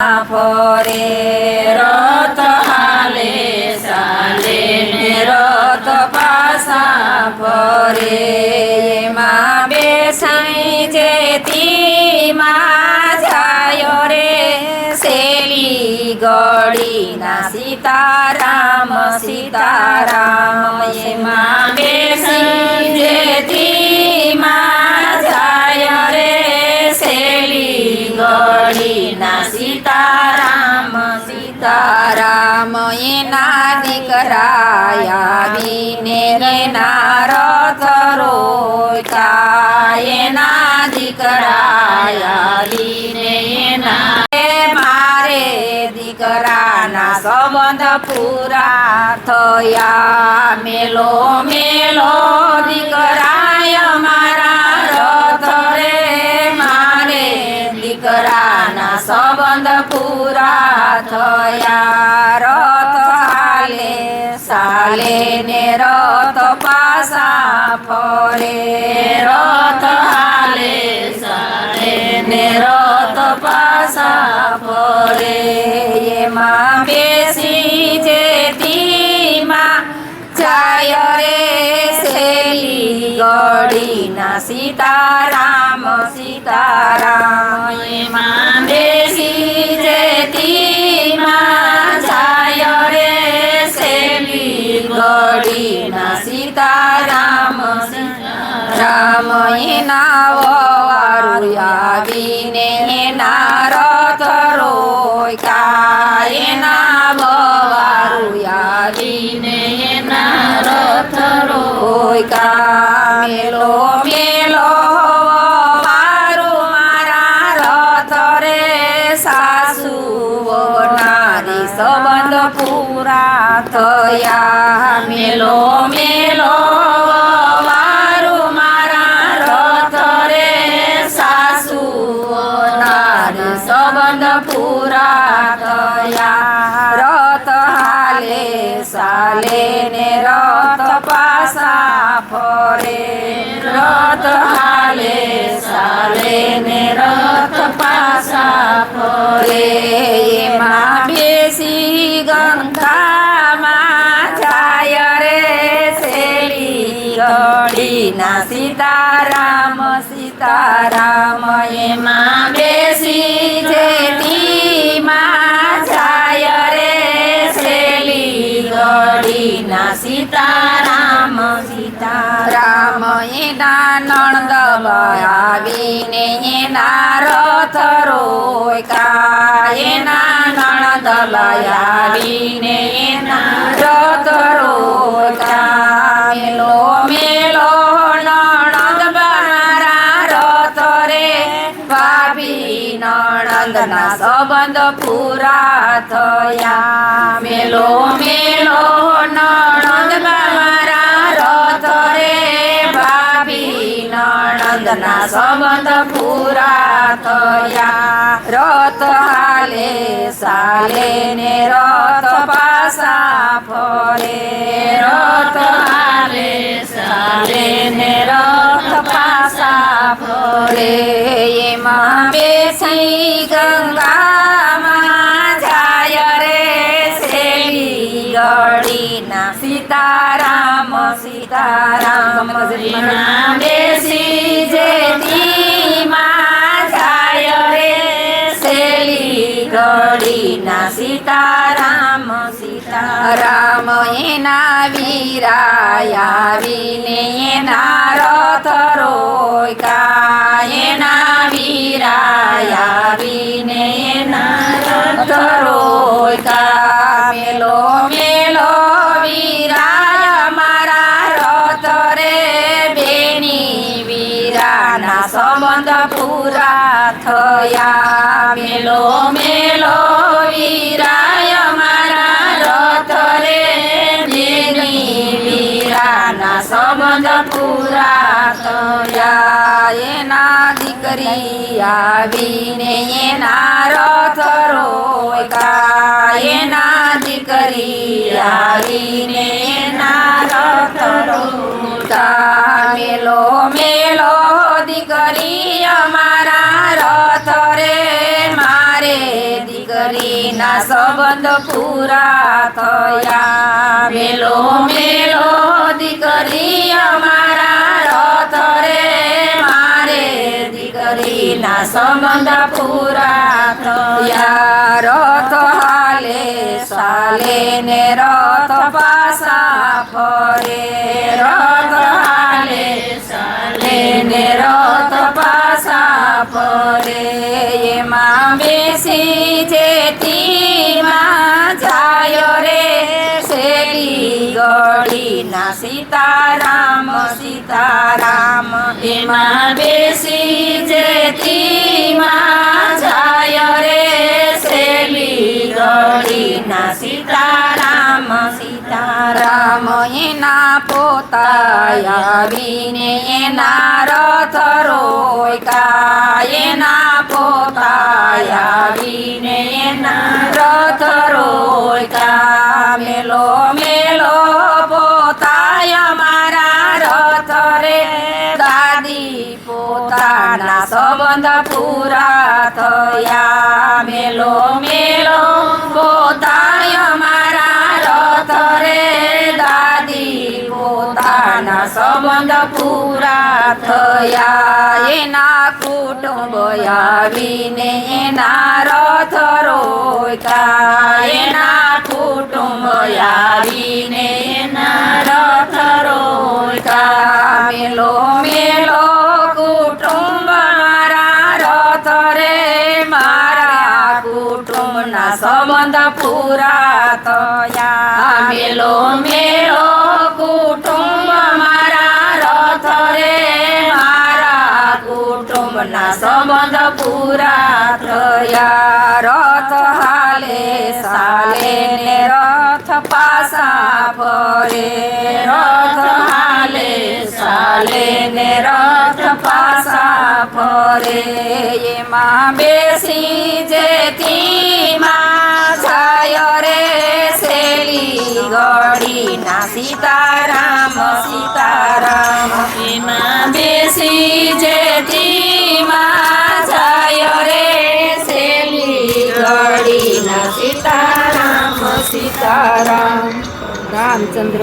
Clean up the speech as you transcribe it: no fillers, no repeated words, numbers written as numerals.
ફરે રથ હાલે ચાલે ને રથ પાછા ફરે એમાં બેસાઈ જેતીમાં જાય રે શેલી ગળીના સીતારામ સીતારામ એમાં બેસી જેતીમાં જાય રે શેલી ગળીના સીતારામ સીતારામ એના દીકરા આવીને એના રથ રોક્યા એના દીકરા આવીને એના મારે દીકરાના સંબંધ પૂરા થયા મેલો મેલો દીકરા મારા રથ રે મારે દીકરાના સંબંધ પૂરા થયા રથ હાલે ચાલે ને રથ પાછા ફરે રથ હાલે ચાલે ને રથ પાછા ફરે એમાં બેસી જેતીમાં જાય રે શેલી ગળીના સીતારામ સીતારામ એમાં બેસી જેતીમાં જાય રે શેલી ગળીના સીતારામ સીતારામ એના વારું આવીને એના રથ રોક્યા એના વારું આવીને એના રથ રોક્યા મેલો મેલો વારું મારા રથ રે સાસુ નારી સંબંધ પૂરા થયા મેલો મેલો વારું મારા રથ રે સાસુ નારી સંબંધ પૂરા થયા રથ હાલે ચાલે ને રથ પાછા ફરે રથ હાલે ચાલે ને રથ પાછા ફરે એમાં બેસી ગંગામાં જાય રે શેલી ગળીના સીતારામ સીતારામ એમાં બેસી જેતીમાં જાય રે શેલી ગળીના સીતારામ સીતારામ એના નણંદ આવીને એના રથ રોક્યા એના નણંદ આવીને એના રથ રોક્યા મેલો મેલો નણંદ મારા રથ રે ભાભી નણંદના સંબંધ પૂરા થયા મેલો મેલો નણંદ મારા રથ રે ભાભી નણંદના સંબંધ પૂરા થયા રથ હાલે ચાલે ને રથ પાછા ફરે રથ હાલે ચાલે ને રથ પાછા ફરે એમાં બેસી ગંગામાં જાય રે શેલી ગળીના સીતારામ સીતારામ એમાં બેસી જેતીમાં જાય રે શેલી ગળીના સીતારામ સીતારામ એના વીરા આવીને એના રથ રોક્યા એના વીરા આવીને એના રથ રોક્યા મેલો મેલો વીરા મારા રથ રે બેની વીરાના સંબંધ પૂરા થયા મેલો મેલો વીરાય મારા રથ રે બેની વીરાના સંબંધ પૂરા થયા એના દીકરી આવીને એના રથ રોક્યા એના દીકરી આવીને એના રથ રોક્યા મેલો મેલો દીકરી અમારા રથ રે મારે દીકરી દીકરીના સંબંધ પૂરા થયા મેલો મેલો દીકરી અમારા રથ રે મારે દીકરીના સંબંધ પૂરા થયા રથ હાલે સાલે ને રથ પાસા ફરે રથ હાલે સાલે ને રથ પાસા ફરે એમાં બેસી જેતીમાં જાય રે શેલી ગળીના સીતારામ સીતારામ એમાં બેસી જેતીમાં જાય રે શેલી ગળીના સીતારામ સીતારામ એના પોતા આવીને એના રથ રોક્યા એના પોતા આવીને એના રથ રોક્યા મેલો મેલો પોતા અમારા રથ રે દાદી પોતાના સંબંધ પૂરા થયા મેલો મેલો પોતા અમારા રથ રે દાદી પોતાના સંબંધ પૂરા થયા એના કુટુંબ આવીને એના રથ રોક્યા એના કુટુંબ આવીને એના રથ રોક્યા મેલો મેલો કુટુંબ મારા રથ રે મારા કુટુંબના સંબંધ પૂરા થયા મેલો મેલો કુટુંબ મારા રથ રે મારા કુટુંબના સંબંધ પૂરા થયા રથ હાલે સાલે ને રથ પાસા ફરે રથ હાલે સાલે ને રથ પાસા ફરે એમાં બેસી જેતીમાં જાય રે શેલી ગળીના સીતારામ સીતારામ એમાં બેસી જેતીમાં જાય રે શેલી ગળીના સીતારામ સીતારામ રામચંદ્ર